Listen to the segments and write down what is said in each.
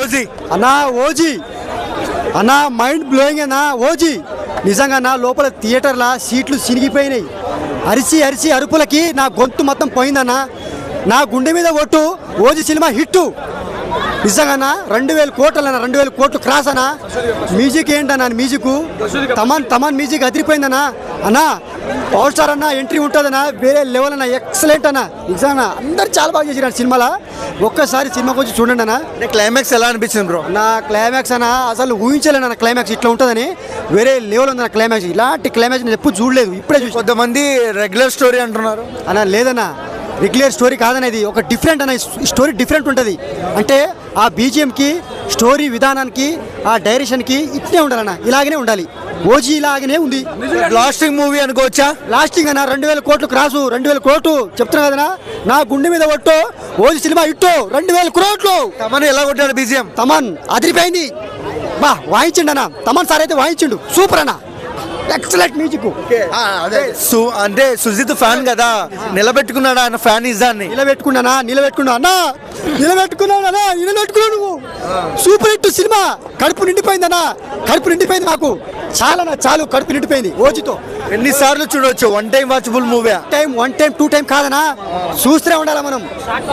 OG అన్నా OG అన్నా mind blowing అన్నా ఓజీ నిజంగా నా లోపల థియేటర్లో సీట్లు సినిగిపోయినాయి. అరిసి అరిసి అరుపులకి నా గొంతు మొత్తం పోయిందన్నా. నా గుండె మీద ఒట్టు ఓజీ సినిమా హిట్టు నిజంగా 2000 కోట్లన్నా 2000 కోట్లు క్రాస్ అన్నా. మ్యూజిక్ ఏంటన్నా మ్యూజిక్ తమన్ మ్యూజిక్ అదిరిపోయిందన్నా. అన్నా పవర్ స్టార్ అన్న ఎంట్రీ ఉంటుందన్నా వేరే లెవెల్ అన్న ఎక్సలెంట్ అన్న నిజంగా అందరు చాలా బాగా చేసినారు సినిమాలో. ఒక్కసారి సినిమాకి వచ్చి చూడండి అన్న. క్లైమాక్స్ ఎలా అనిపించింది బ్రో? నా క్లైమాక్స్ అన్న అసలు ఊహించలేను అన్న క్లైమాక్స్ ఇట్లా ఉంటుందని. వేరే లెవెల్ ఉంది నా క్లైమాక్స్. ఇలాంటి క్లైమాక్స్ నేను ఎప్పుడు చూడలేదు, ఇప్పుడే చూసి. కొంతమంది రెగ్యులర్ స్టోరీ అంటున్నారు అన్న లేదన్నా రెగ్యులర్ స్టోరీ కాదనేది ఒక డిఫరెంట్ అన్న స్టోరీ డిఫరెంట్ ఉంటుంది. అంటే ఆ బీజిఎంకి స్టోరీ విధానానికి ఆ డైరెక్షన్కి ఇట్లే ఉండాలన్న, ఇలాగనే ఉండాలి. ఓజీ ఇలాగనే ఉంది. లాస్టింగ్ మూవీ అనుకోవచ్చా? లాస్టింగ్ అన్న 2000 కోట్లు క్రాసు 2000 కోట్లు చెప్తున్నా కదనా. నా గుండె మీద ఒట్టు ఓజీ సినిమా ఇట్టు 2000 కోట్లు. తమన్ ఎలా కొట్టాడు బీజిఎం? తమన్ అదిరిపోయింది బా, వాయించండి అన్న. తమన్ సార్ అయితే వాయించిండు సూపర్ అన్న, ఎక్సలెంట్ మ్యూజిక్. అంటే సుజిత్ ఫ్యాన్ కదా, నిలబెట్టుకున్నాడు ఆయన ఫ్యాన్ ఇజాన్ని. నిలబెట్టుకున్నానా అన్నా, నిలబెట్టుకున్నావు నువ్వు. Super hit cinema. కడుపు నిండిపోయిందన్నా, కడుపు నిండిపోయింది మాకు. చాలు కడుపు నిండిపోయింది ఓజీతో. ఎన్నిసార్లు చూడవచ్చు? One time watchable movie. One time 2 time కాదనా, చూస్తూనే ఉండాలి మనం.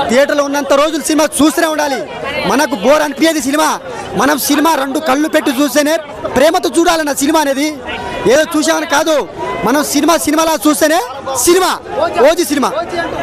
థియేటర్లో ఉన్నంత రోజులు సినిమా చూస్తూనే ఉండాలి. మనకు బోర్ అనిపించేది సినిమా. మనం సినిమా 2 కళ్ళు పెట్టి చూస్తేనే ప్రేమతో చూడాలన్న సినిమా అనేది. ఏదో చూసామని కాదు, మనం సినిమాలా చూస్తేనే సినిమా ఓజీ సినిమా.